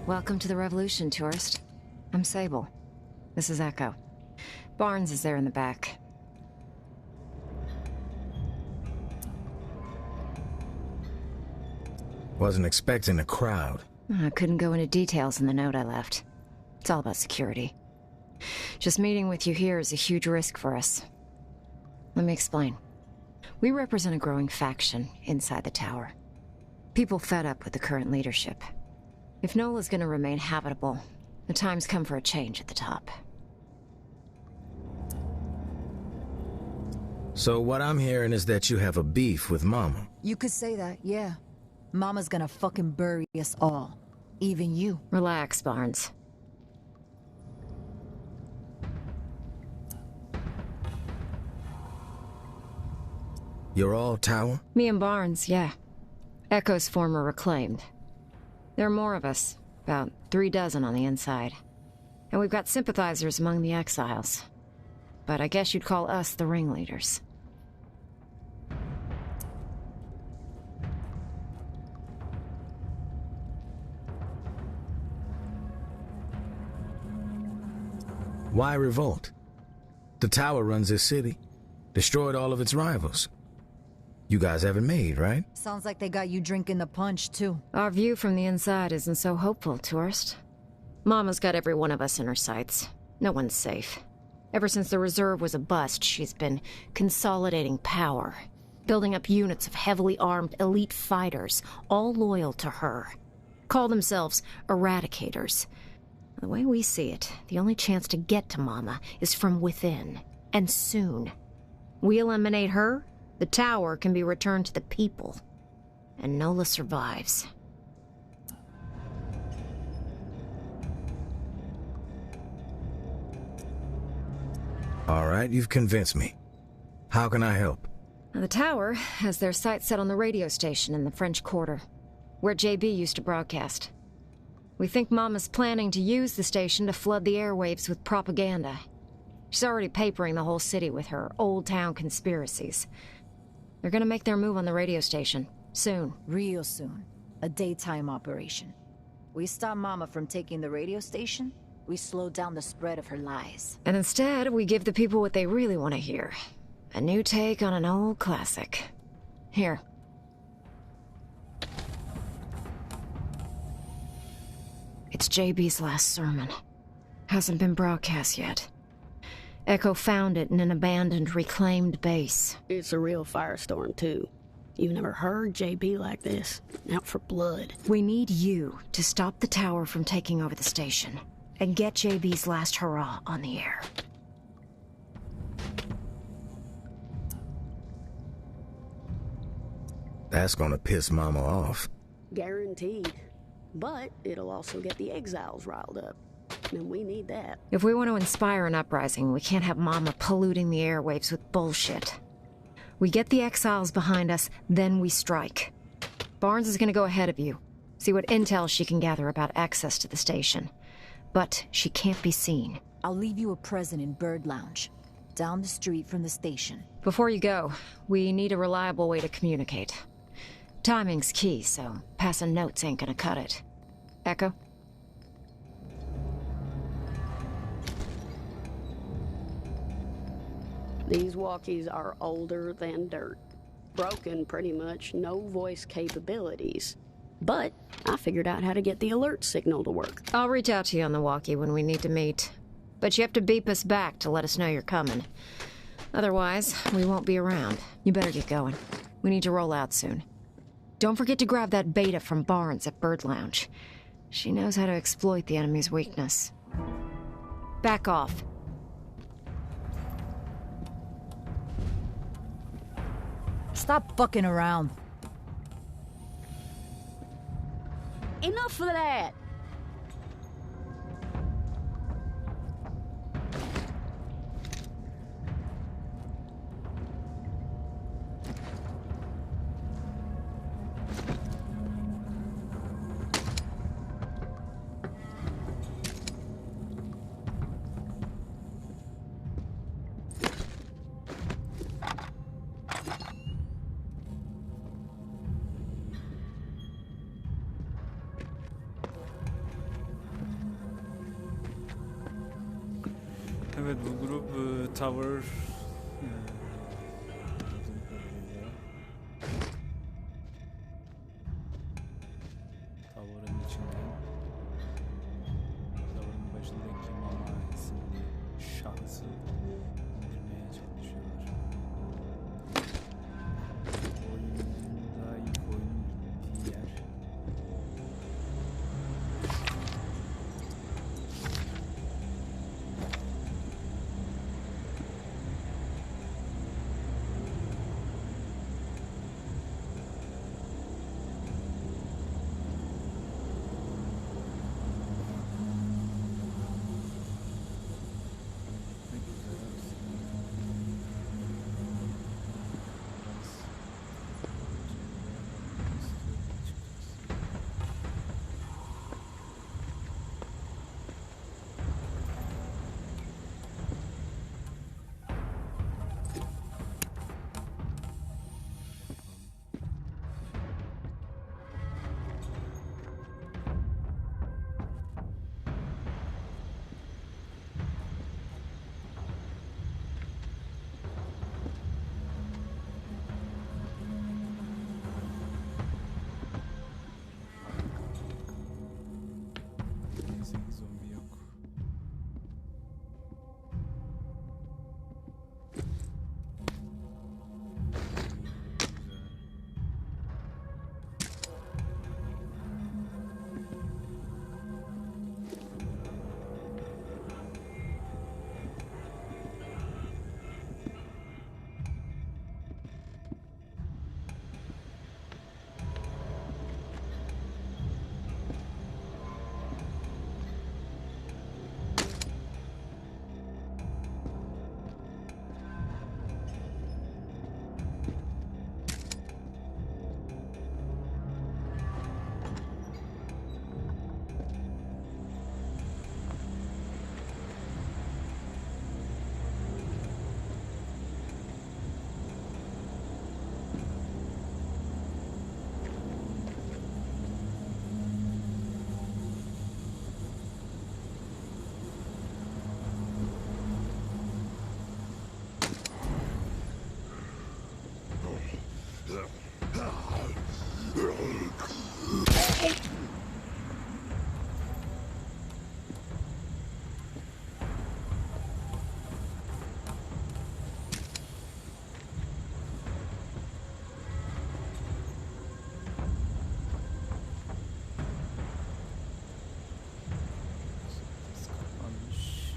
Welcome to the Revolution, tourist. I'm Sable. This is Echo. Barnes is there in the back. Wasn't expecting a crowd. I couldn't go into details in the note I left. It's all about security. Just meeting with you here is a huge risk for us. Let me explain. We represent a growing faction inside the tower. People fed up with the current leadership. If Nola's gonna remain habitable, the time's come for a change at the top. So what I'm hearing is that you have a beef with Mama. You could say that, yeah. Mama's gonna fucking bury us all. Even you. Relax, Barnes. You're all tower? Me and Barnes, yeah. Echo's former reclaimed. There are more of us, about 3 dozen on the inside. And we've got sympathizers among the exiles. But I guess you'd call us the ringleaders. Why revolt? The tower runs this city. Destroyed all of its rivals. You guys haven't made, right? Sounds like they got you drinking the punch, too. Our view from the inside isn't so hopeful, tourist. Mama's got every one of us in her sights. No one's safe. Ever since the reserve was a bust, she's been consolidating power. Building up units of heavily armed elite fighters, all loyal to her. Call themselves Eradicators. The way we see it, the only chance to get to Mama is from within. And soon. We eliminate her, the tower can be returned to the people. And Nola survives. All right, you've convinced me. How can I help? Now, the tower has their sights set on the radio station in the French Quarter, where JB used to broadcast. We think Mama's planning to use the station to flood the airwaves with propaganda. She's already papering the whole city with her old town conspiracies. They're gonna make their move on the radio station, soon. Real soon. A daytime operation. We stop Mama from taking the radio station, we slow down the spread of her lies. And instead, we give the people what they really want to hear. A new take on an old classic. Here. It's JB's last sermon. Hasn't been broadcast yet. Echo found it in an abandoned, reclaimed base. It's a real firestorm, too. You've never heard JB like this. Out for blood. We need you to stop the tower from taking over the station and get JB's last hurrah on the air. That's gonna piss Mama off. Guaranteed. But it'll also get the exiles riled up. And we need that. If we want to inspire an uprising, we can't have Mama polluting the airwaves with bullshit. We get the exiles behind us, then we strike. Barnes is gonna go ahead of you. See what intel she can gather about access to the station. But she can't be seen. I'll leave you a present in Bird Lounge, down the street from the station. Before you go, we need a reliable way to communicate. Timing's key, so passing notes ain't gonna cut it. Echo? These walkies are older than dirt. Broken, pretty much, no voice capabilities. But I figured out how to get the alert signal to work. I'll reach out to you on the walkie when we need to meet. But you have to beep us back to let us know you're coming. Otherwise, we won't be around. You better get going. We need to roll out soon. Don't forget to grab that beta from Barnes at Bird Lounge. She knows how to exploit the enemy's weakness. Back off. Stop fucking around. Enough of that! Evet, bu grup Tower Tower'ın içinden Tower'ın başındaki Mama isimli şahsı indirmeye çalışıyorlar. Oyunda ilk oyunun bittiği yer. Neyse ki zombi yok. Kapanmış.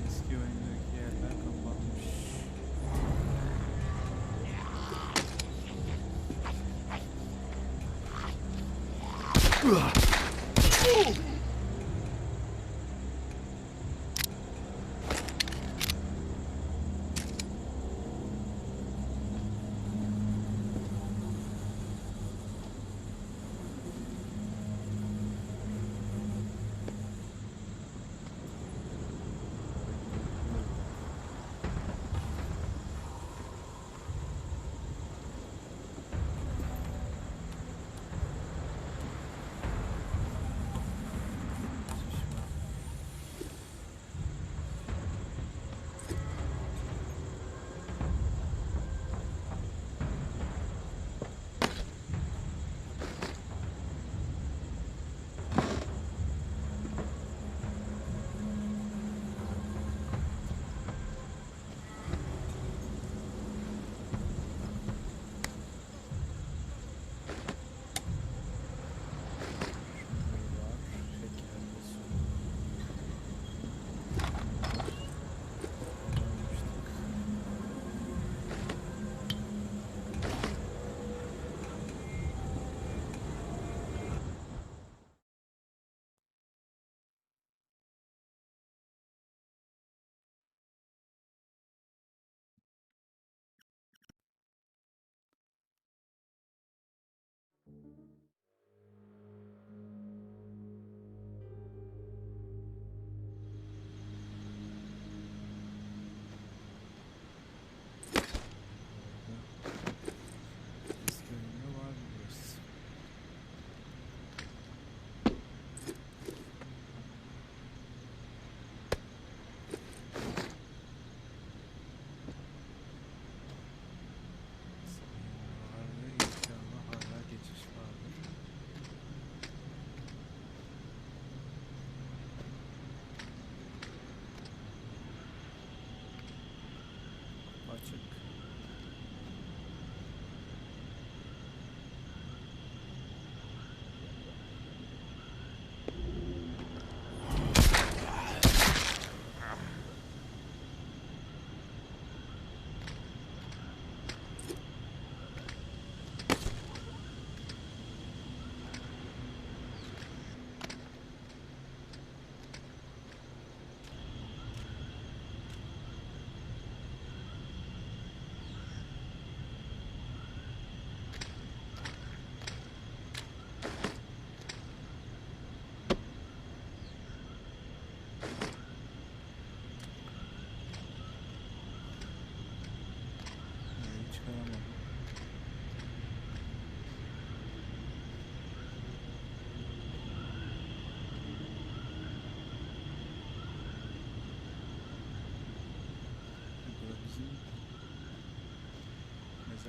Eski oyundaki yerler kapanmış.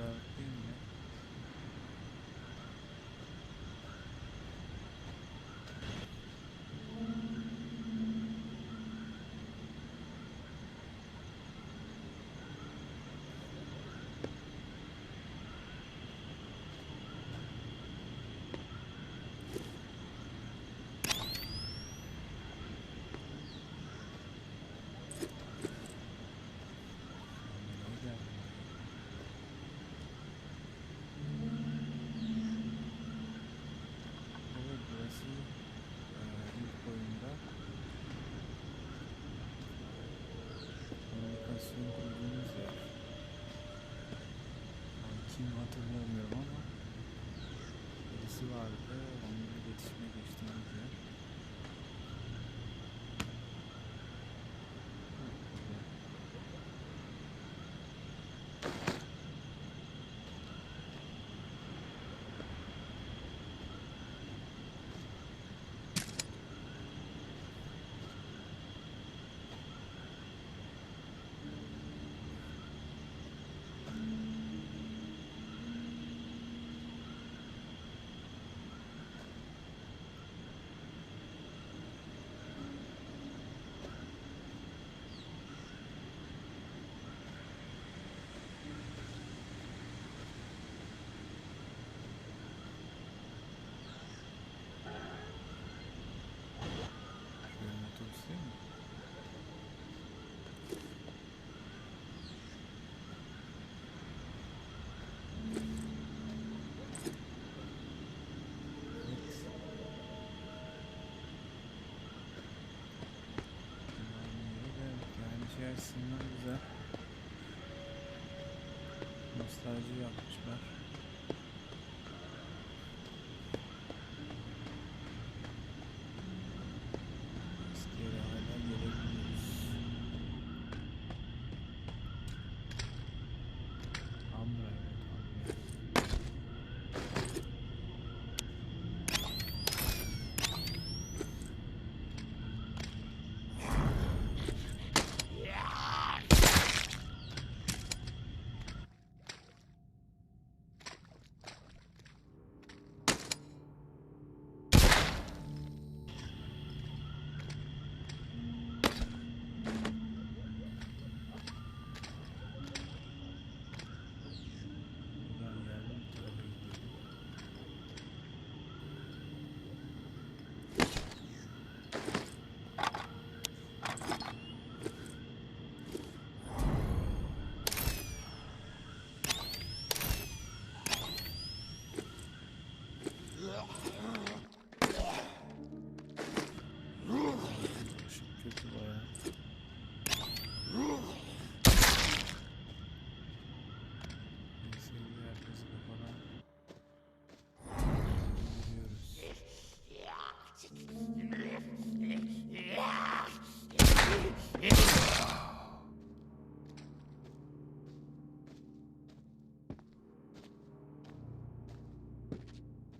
mezarlıktayım ya. Nereye geldim? Evet, burası ilk oyunda komünikasyon kurduğumuz yer. Kim hatırlamıyorum ama birisi vardı, onunla iletişime geçtiğimiz yer. Şöyle otobüste mi? Evet. Yani şey açısından güzel. Nostalji yapmışlar. Eski yere hala gelebiliyoruz. Ambra, evet, Ambra. Buradan geldim, bu tarafa gidiyorum. Işık kötü bayağı. Neyse, herkesi kafadan indiriyoruz.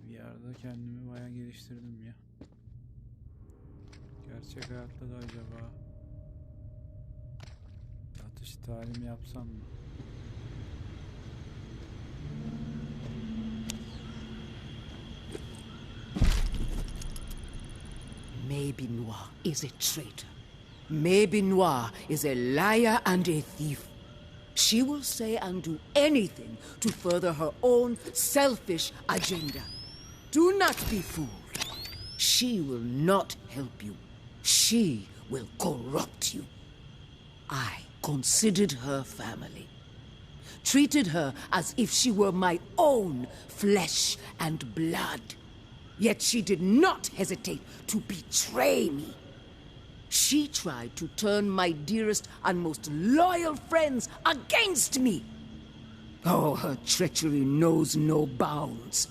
VR'da kendimi bayağı geliştirdim ya. Gerçek hayatta da acaba atış talimi yapsam mı? Maybe Noir is a traitor. Maybe Noir is a liar and a thief. She will say and do anything to further her own selfish agenda. Do not be fooled. She will not help you. She will corrupt you. I considered her family. Treated her as if she were my own flesh and blood. Yet she did not hesitate to betray me. She tried to turn my dearest and most loyal friends against me. Oh, her treachery knows no bounds.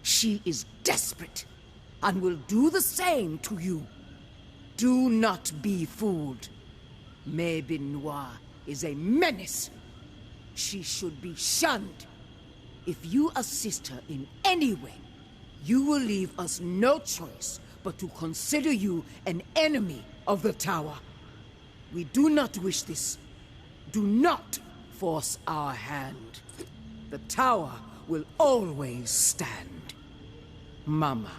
She is desperate and will do the same to you. Do not be fooled. Maybe Noir is a menace. She should be shunned. If you assist her in any way, you will leave us no choice but to consider you an enemy of the tower. We do not wish this. Do not force our hand. The tower will always stand. Mama.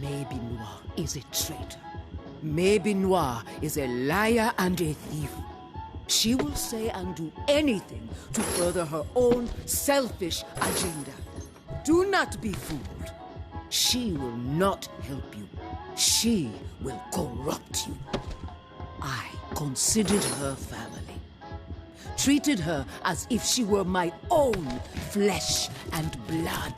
Maybe Noir is a traitor. Maybe Noir is a liar and a thief. She will say and do anything to further her own selfish agenda. Do not be fooled. She will not help you. She will corrupt you. I considered her family. Treated her as if she were my own flesh and blood.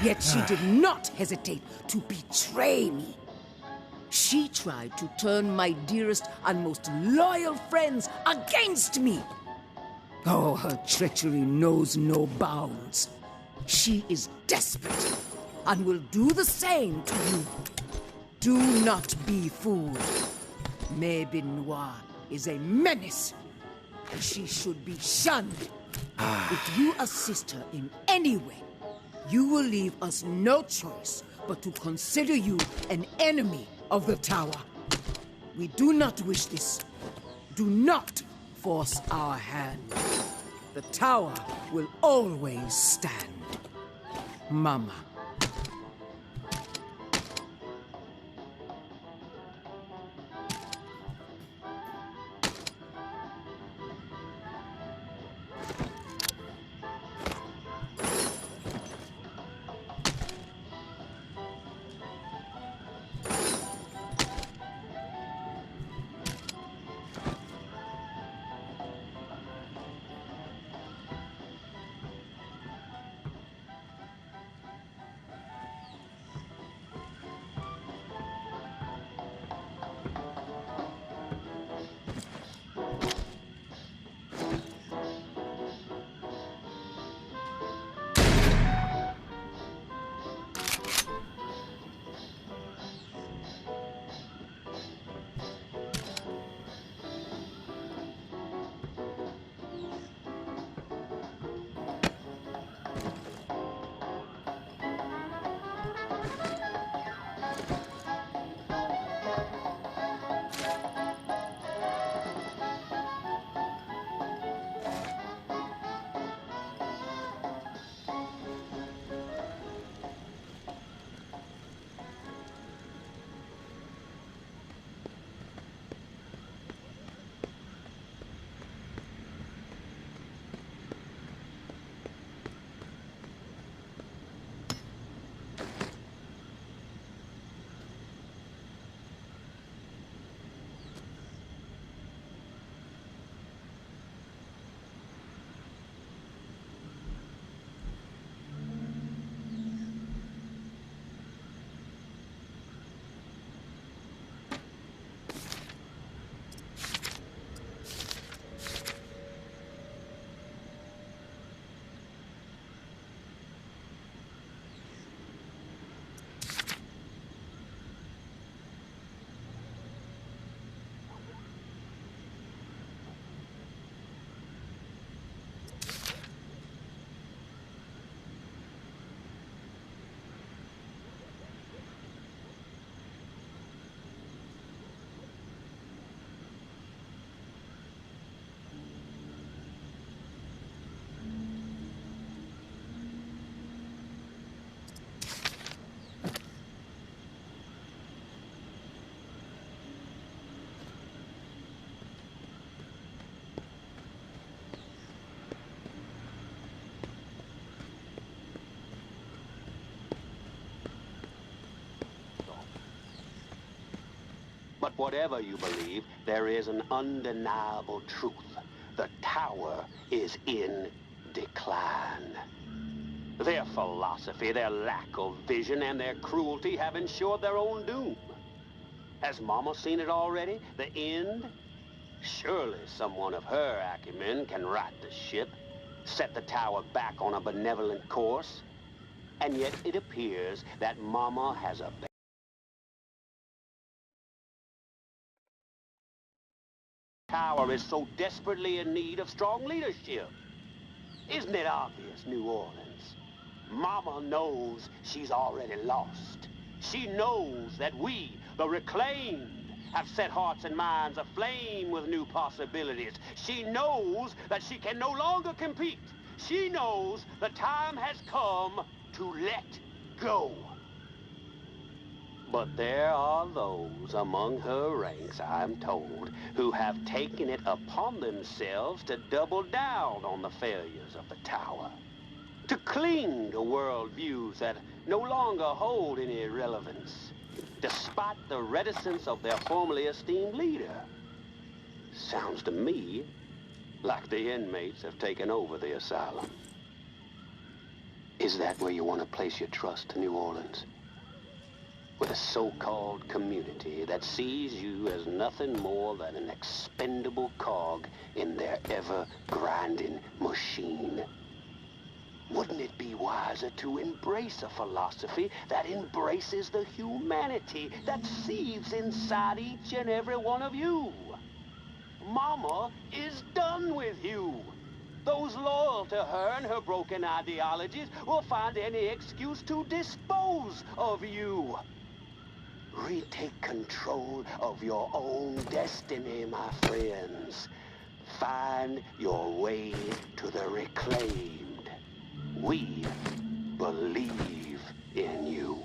Yet she did not hesitate to betray me. She tried to turn my dearest and most loyal friends against me. Oh, her treachery knows no bounds. She is desperate and will do the same to you. Do not be fooled. Maybe Noir is a menace. She should be shunned. If you assist her in any way, you will leave us no choice but to consider you an enemy of the Tower. We do not wish this. Do not force our hand. The Tower will always stand. Mama. But whatever you believe, there is an undeniable truth. The tower is in decline. Their philosophy, their lack of vision, and their cruelty have ensured their own doom. Has Mama seen it already? The end? Surely someone of her acumen can right the ship, set the tower back on a benevolent course. And yet it appears that Mama has a tower is so desperately in need of strong leadership. Isn't it obvious, New Orleans? Mama knows she's already lost. She knows that we, the reclaimed, have set hearts and minds aflame with new possibilities. She knows that she can no longer compete. She knows the time has come to let go. But there are those among her ranks, I'm told, who have taken it upon themselves to double down on the failures of the tower, to cling to worldviews that no longer hold any relevance, despite the reticence of their formerly esteemed leader. Sounds to me like the inmates have taken over the asylum. Is that where you want to place your trust, New Orleans? With a so-called community that sees you as nothing more than an expendable cog in their ever-grinding machine? Wouldn't it be wiser to embrace a philosophy that embraces the humanity that seethes inside each and every one of you? Mama is done with you. Those loyal to her and her broken ideologies will find any excuse to dispose of you. Retake control of your own destiny, my friends. Find your way to the reclaimed. We believe in you.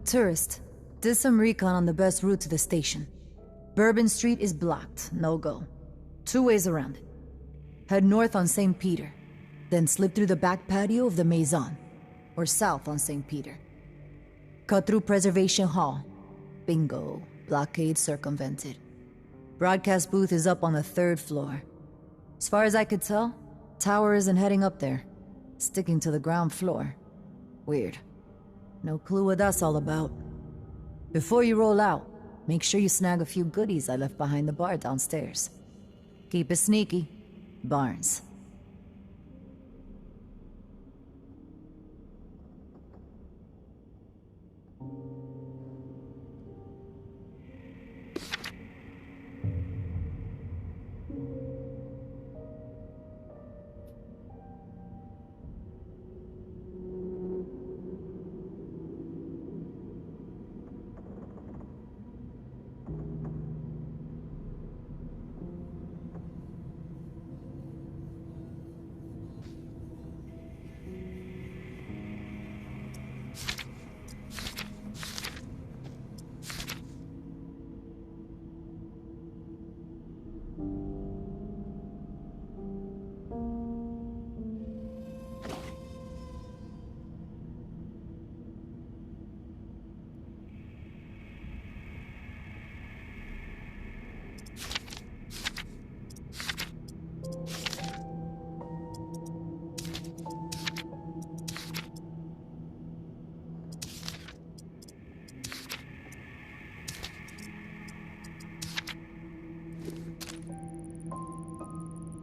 Tourist, did some recon on the best route to the station. Bourbon Street is blocked, no go. 2 ways around it. Head north on St. Peter, then slip through the back patio of the Maison, or south on St. Peter. Cut through Preservation Hall. Bingo, blockade circumvented. Broadcast booth is up on the 3rd floor. As far as I could tell, tower isn't heading up there. Sticking to the ground floor. Weird. No clue what that's all about. Before you roll out, make sure you snag a few goodies I left behind the bar downstairs. Keep it sneaky. Barnes.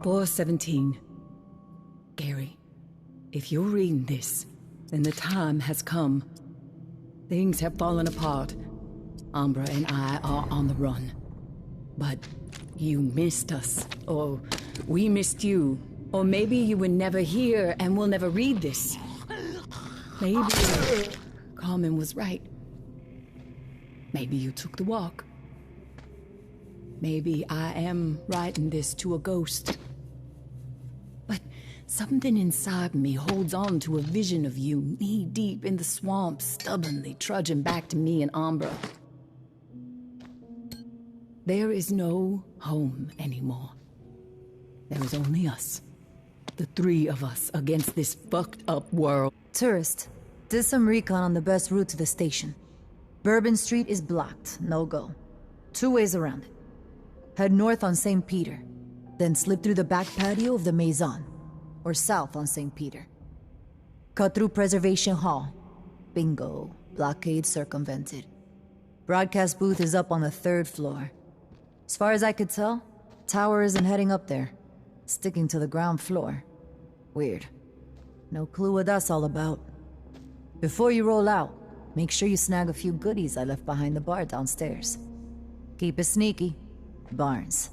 "4:17. Gary, if you're reading this, then the time has come. Things have fallen apart. Umbra and I are on the run. But you missed us, or we missed you, or maybe you were never here and will never read this. Maybe Carmen was right. Maybe you took the walk. Maybe I am writing this to a ghost. But something inside me holds on to a vision of you knee-deep in the swamp, stubbornly trudging back to me and Umbra. There is no home anymore. There is only us. The 3 of us against this fucked up world. Tourist, did some recon on the best route to the station. Bourbon Street is blocked, no go. 2 ways around it. Head north on St. Peter, then slip through the back patio of the Maison, or south on St. Peter. Cut through Preservation Hall. Bingo, blockade circumvented. Broadcast booth is up on the 3rd floor. As far as I could tell, tower isn't heading up there. Sticking to the ground floor. Weird. No clue what that's all about. Before you roll out, make sure you snag a few goodies I left behind the bar downstairs. Keep it sneaky. Barnes.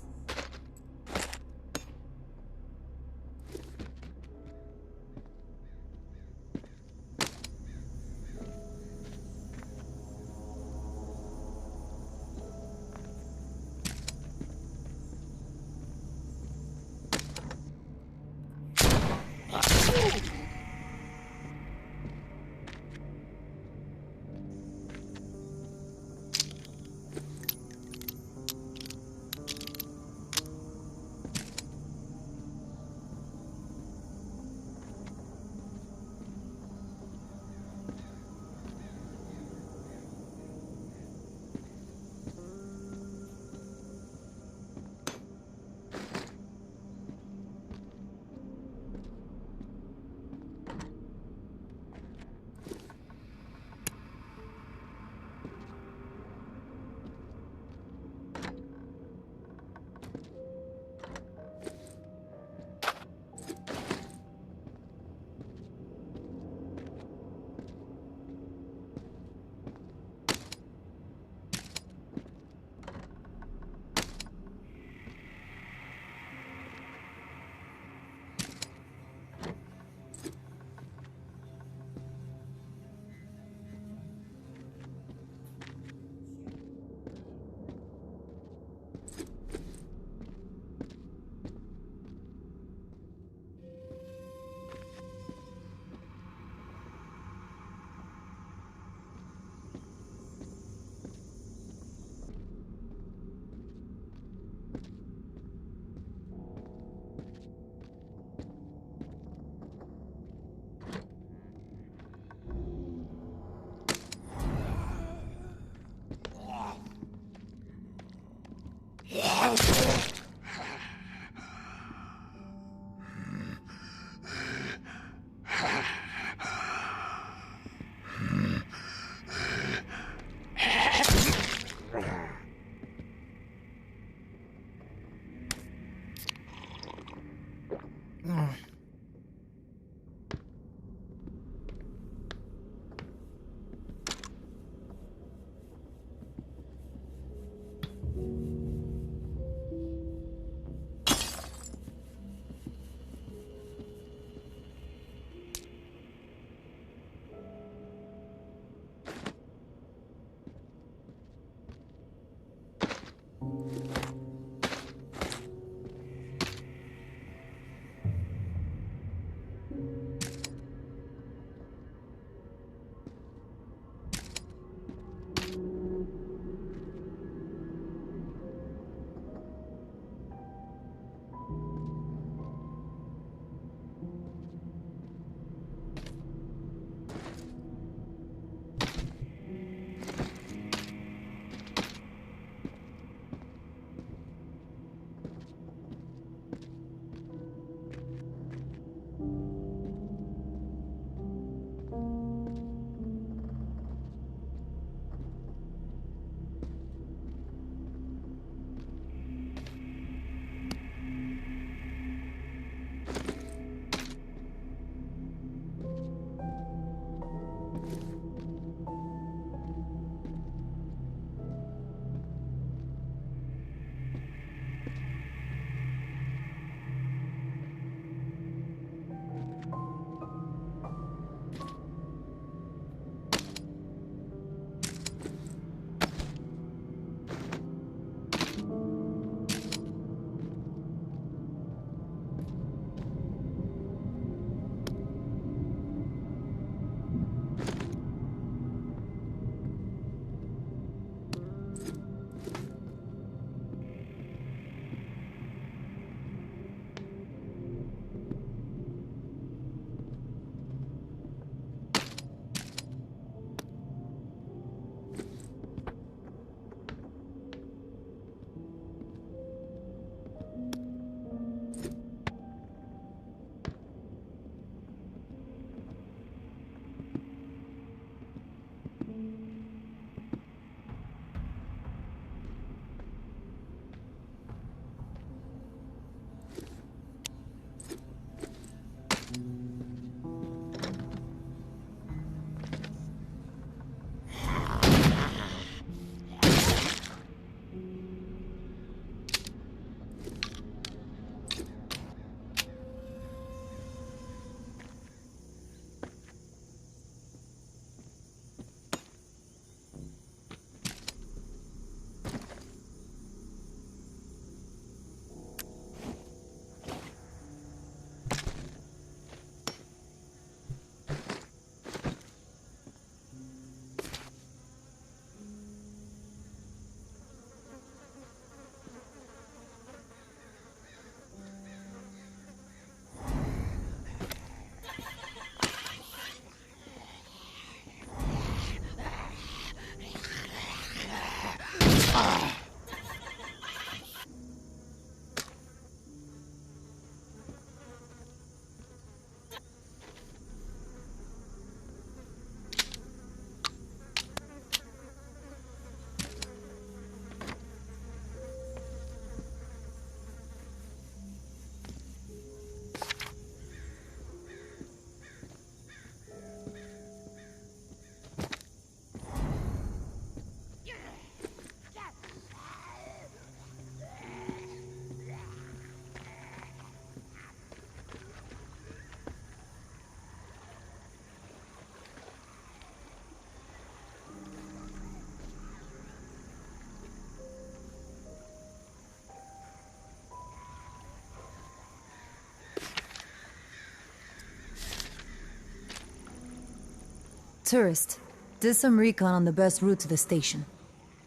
Tourist, did some recon on the best route to the station.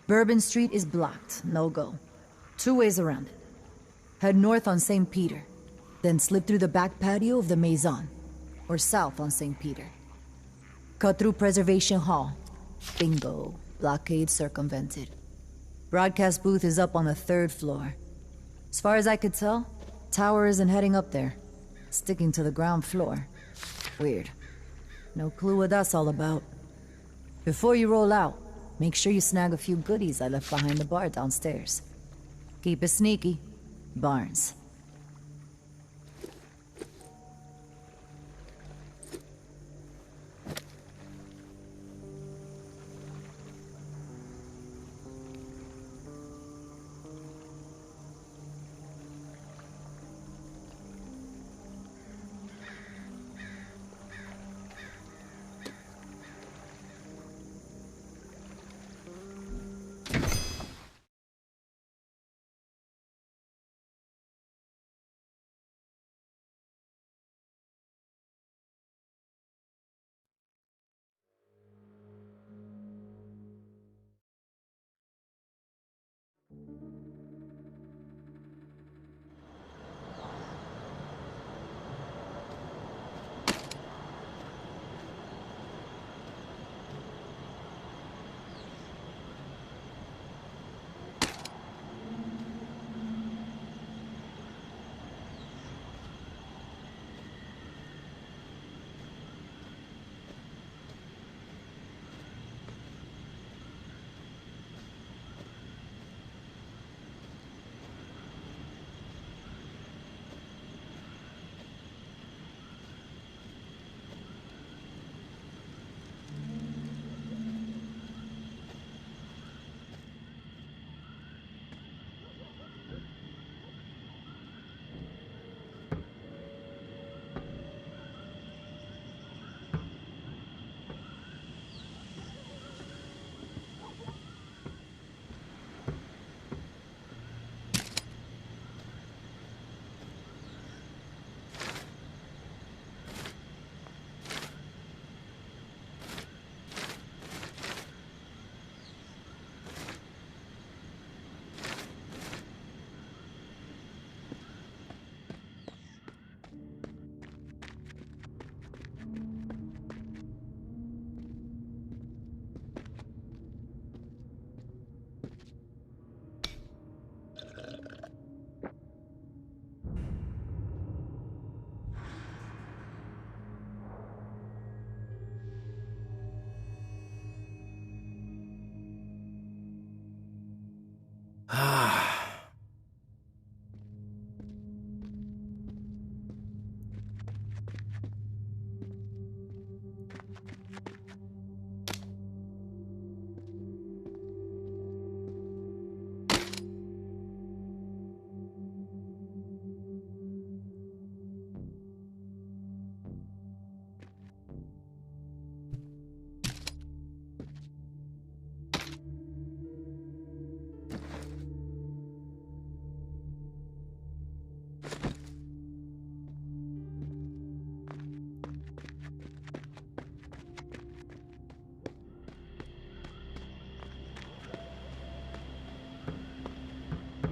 Bourbon Street is blocked, no go. 2 ways around it. Head north on St. Peter, then slip through the back patio of the Maison, or south on St. Peter. Cut through Preservation Hall. Bingo, blockade circumvented. Broadcast booth is up on the 3rd floor. As far as I could tell, tower isn't heading up there. Sticking to the ground floor. Weird. No clue what that's all about. Before you roll out, make sure you snag a few goodies I left behind the bar downstairs. Keep it sneaky. Barnes.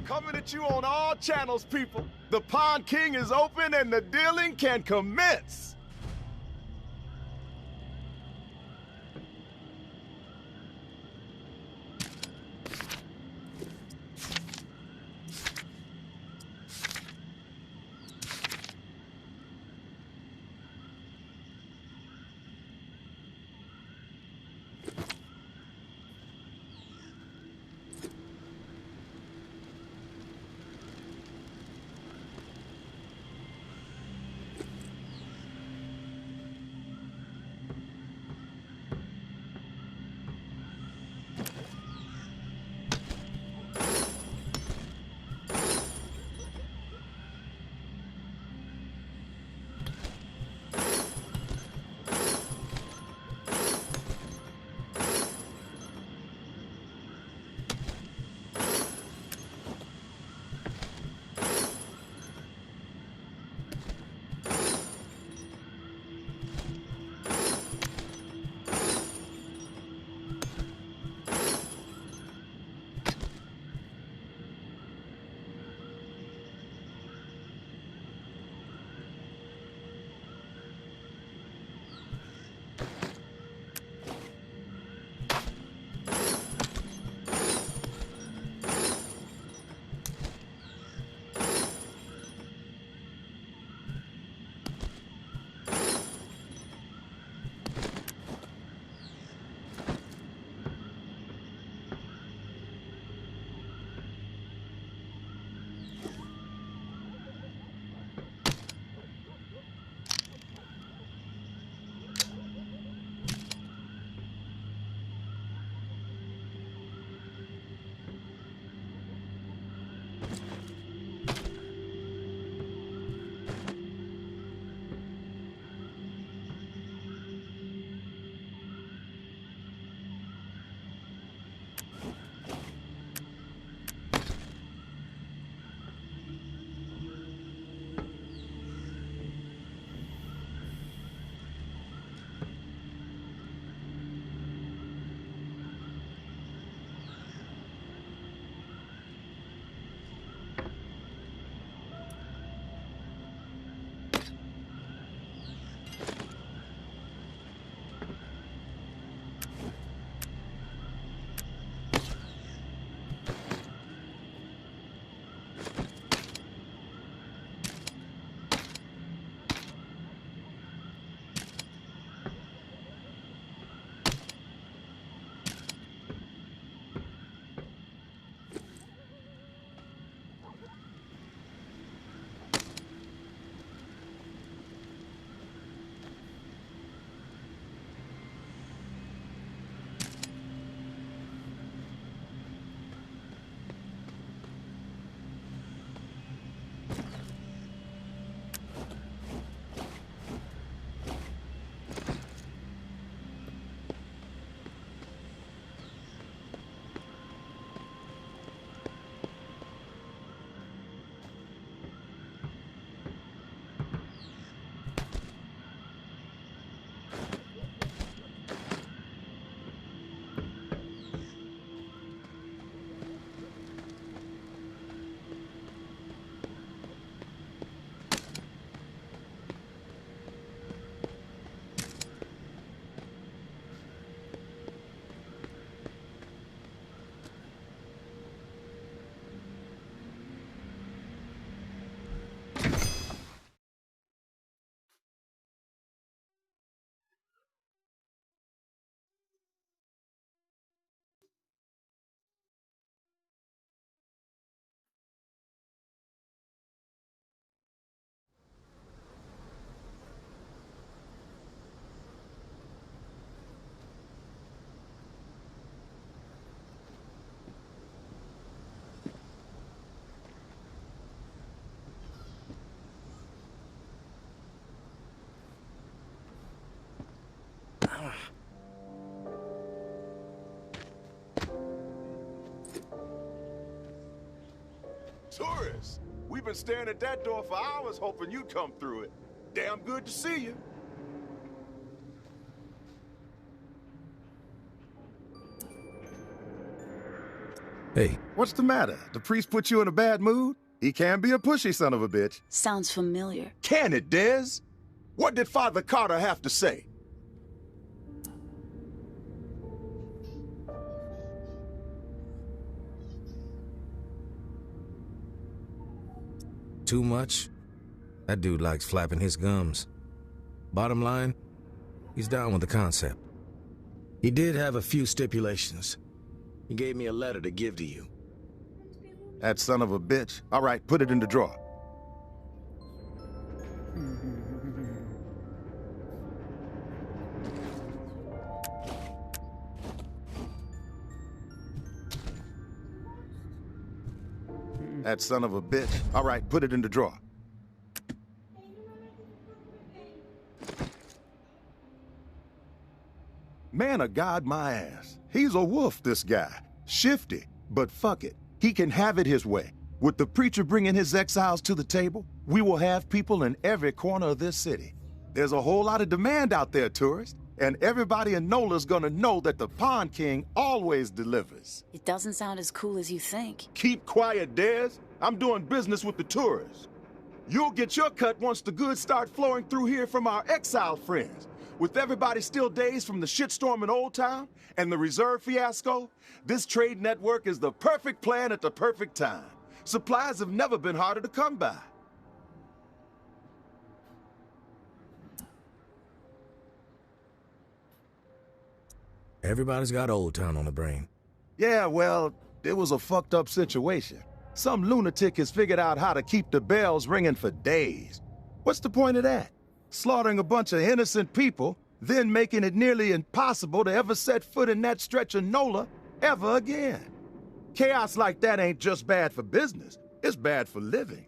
Coming at you on all channels, people. The Pond King is open and the dealing can commence. Tourists! We've been staring at that door for hours hoping you'd come through it. Damn good to see you. Hey, What's the matter? The priest put you in a bad mood? He can be a pushy son of a bitch. Sounds familiar. Can it, Dez? What did Father Carter have to say? too much? That dude likes flapping his gums. Bottom line, he's down with the concept. He did have a few stipulations. He gave me a letter to give to you. That son of a bitch. All right, put it in the drawer. That son of a bitch. All right, put it in the drawer. Man of God, my ass. He's a wolf, this guy. Shifty, but fuck it. He can have it his way. With the preacher bringing his exiles to the table, we will have people in every corner of this city. There's a whole lot of demand out there, tourists, and everybody in NOLA's gonna know that the Pond King always delivers. It doesn't sound as cool as you think. Keep quiet, Dez. I'm doing business with the tourists. You'll get your cut once the goods start flowing through here from our exiled friends. With everybody still dazed from the shitstorm in Old Town and the reserve fiasco, this trade network is the perfect plan at the perfect time. Supplies have never been harder to come by. Everybody's got Old Town on the brain. Yeah, well, it was a fucked up situation. Some lunatic has figured out how to keep the bells ringing for days. What's the point of that? Slaughtering a bunch of innocent people, then making it nearly impossible to ever set foot in that stretch of NOLA ever again. Chaos like that ain't just bad for business, it's bad for living.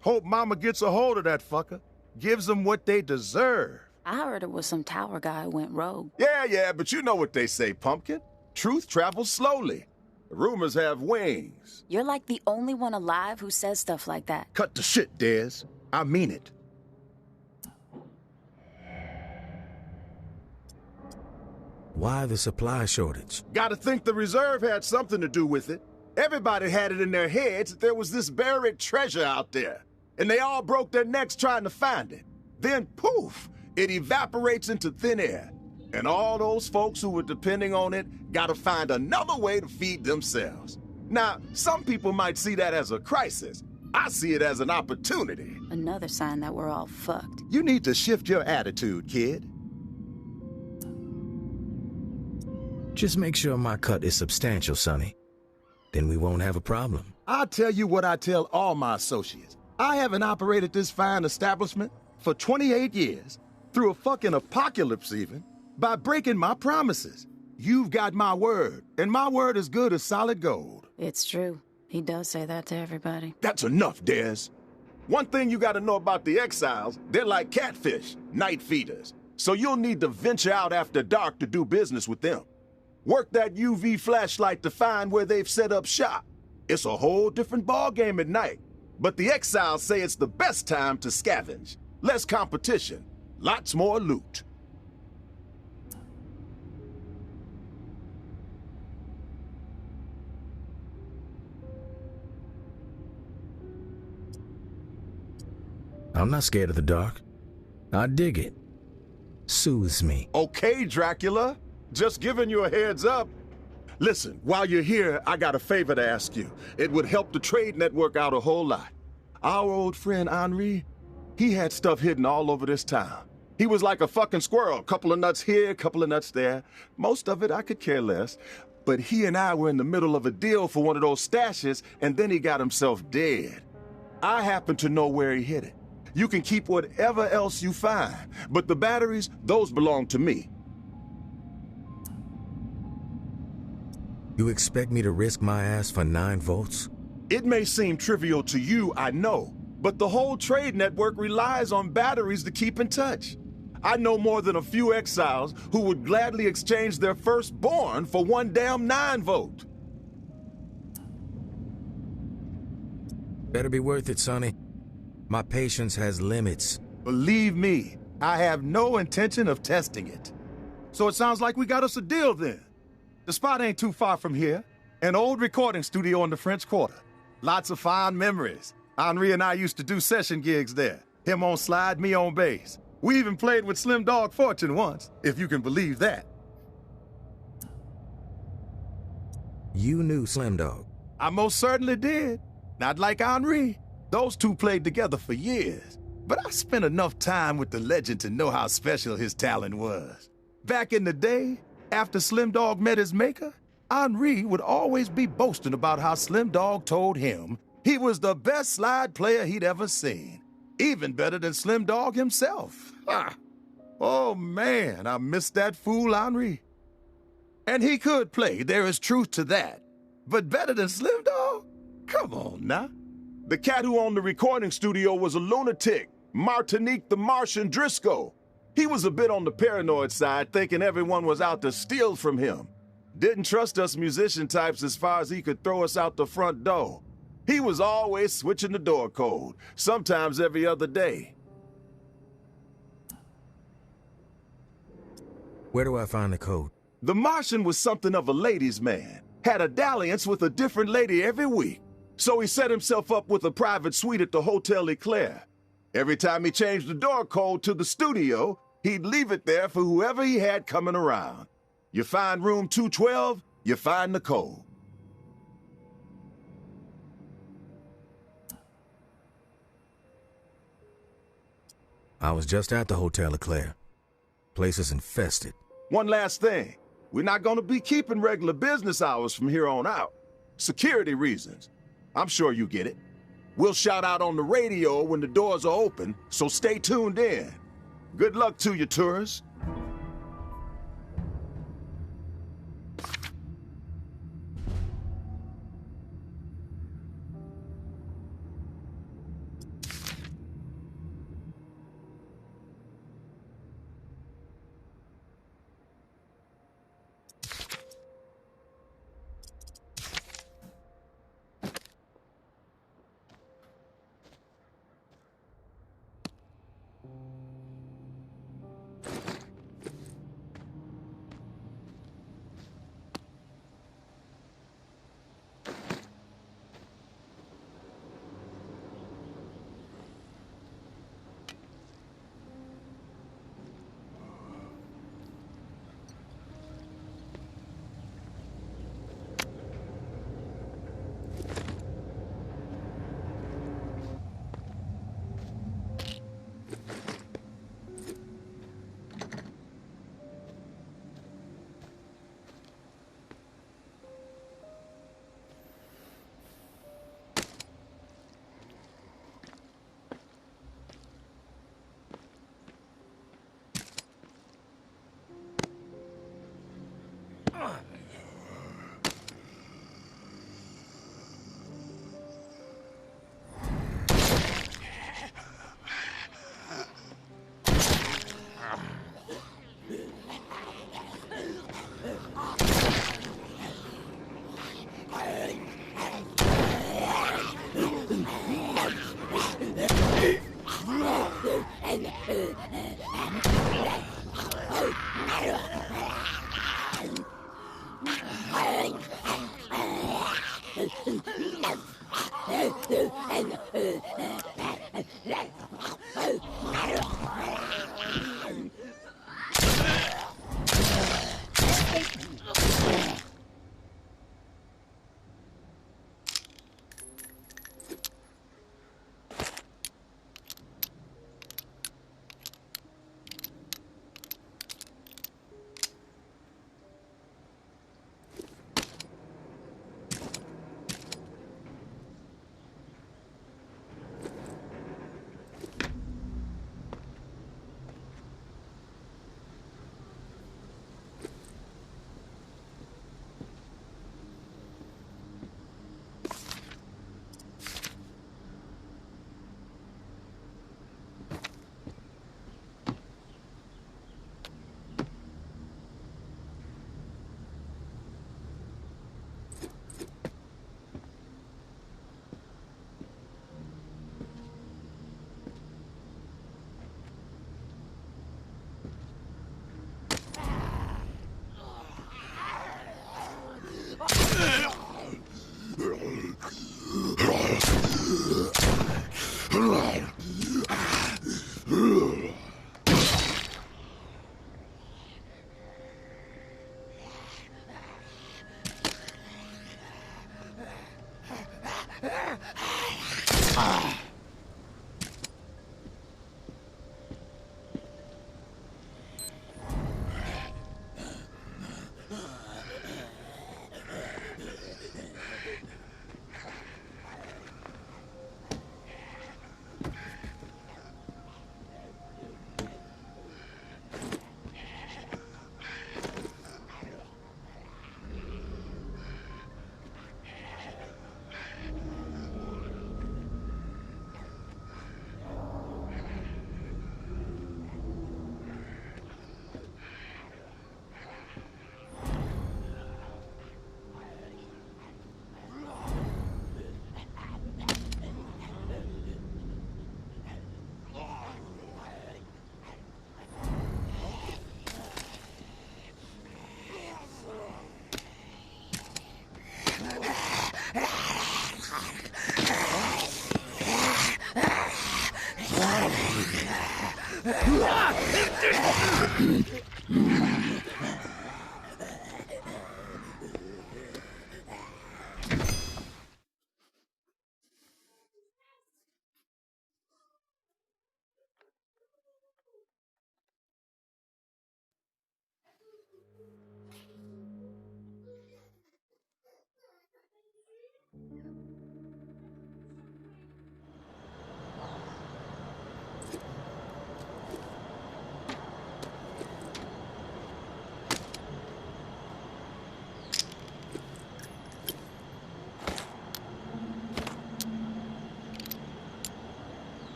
Hope Mama gets a hold of that fucker, gives them what they deserve. I heard it was some tower guy who went rogue. Yeah, but you know what they say, Pumpkin. Truth travels slowly. Rumors have wings. You're like the only one alive who says stuff like that. Cut the shit, Dez. I mean it. Why the supply shortage? Gotta think the reserve had something to do with it. Everybody had it in their heads that there was this buried treasure out there, and they all broke their necks trying to find it. Then, poof, it evaporates into thin air, and all those folks who were depending on it gotta find another way to feed themselves. Now, some people might see that as a crisis. I see it as an opportunity. Another sign that we're all fucked. You need to shift your attitude, kid. Just make sure my cut is substantial, Sonny. Then we won't have a problem. I'll tell you what I tell all my associates. I haven't operated this fine establishment for 28 years, through a fucking apocalypse even, by breaking my promises. You've got my word, and my word is good as solid gold. It's true. He does say that to everybody. That's enough, Dez. One thing you gotta know about the exiles, they're like catfish, night feeders. So you'll need to venture out after dark to do business with them. Work that UV flashlight to find where they've set up shop. It's a whole different ballgame at night. But the exiles say it's the best time to scavenge. Less competition, lots more loot. I'm not scared of the dark. I dig it. Soothes me. Okay, Dracula. Just giving you a heads up. Listen, while you're here, I got a favor to ask you. It would help the trade network out a whole lot. Our old friend Henri, he had stuff hidden all over this town. He was like a fucking squirrel, couple of nuts here, couple of nuts there. Most of it I could care less. But he and I were in the middle of a deal for one of those stashes, and then he got himself dead. I happen to know where he hid it. You can keep whatever else you find, but the batteries, those belong to me. You expect me to risk my ass for 9 volts? It may seem trivial to you, I know, but the whole trade network relies on batteries to keep in touch. I know more than a few exiles who would gladly exchange their firstborn for one damn 9-vote. Better be worth it, Sonny. My patience has limits. Believe me, I have no intention of testing it. So it sounds like we got us a deal then. The spot ain't too far from here. An old recording studio in the French Quarter. Lots of fond memories. Henri and I used to do session gigs there. Him on slide, me on bass. We even played with Slim Dog Fortune once, if you can believe that. You knew Slim Dog? I most certainly did. Not like Henri. Those two played together for years. But I spent enough time with the legend to know how special his talent was. Back in the day, after Slim Dog met his maker, Henri would always be boasting about how Slim Dog told him he was the best slide player he'd ever seen. Even better than Slim Dog himself. Ha! Oh man, I miss that fool Henri. And he could play, there is truth to that. But better than Slim Dog? Come on now. The cat who owned the recording studio was a lunatic, Martinique the Martian Driscoll. He was a bit on the paranoid side, thinking everyone was out to steal from him. Didn't trust us musician types as far as he could throw us out the front door. He was always switching the door code, sometimes every other day. Where do I find the code? The Martian was something of a ladies' man, had a dalliance with a different lady every week. So he set himself up with a private suite at the Hotel Eclair. Every time he changed the door code to the studio, he'd leave it there for whoever he had coming around. You find room 212, you find the code. I was just at the Hotel Eclair. Place is infested. One last thing. We're not going to be keeping regular business hours from here on out. Security reasons. I'm sure you get it. We'll shout out on the radio when the doors are open, so stay tuned in. Good luck to you, tourists.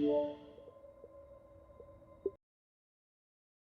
you.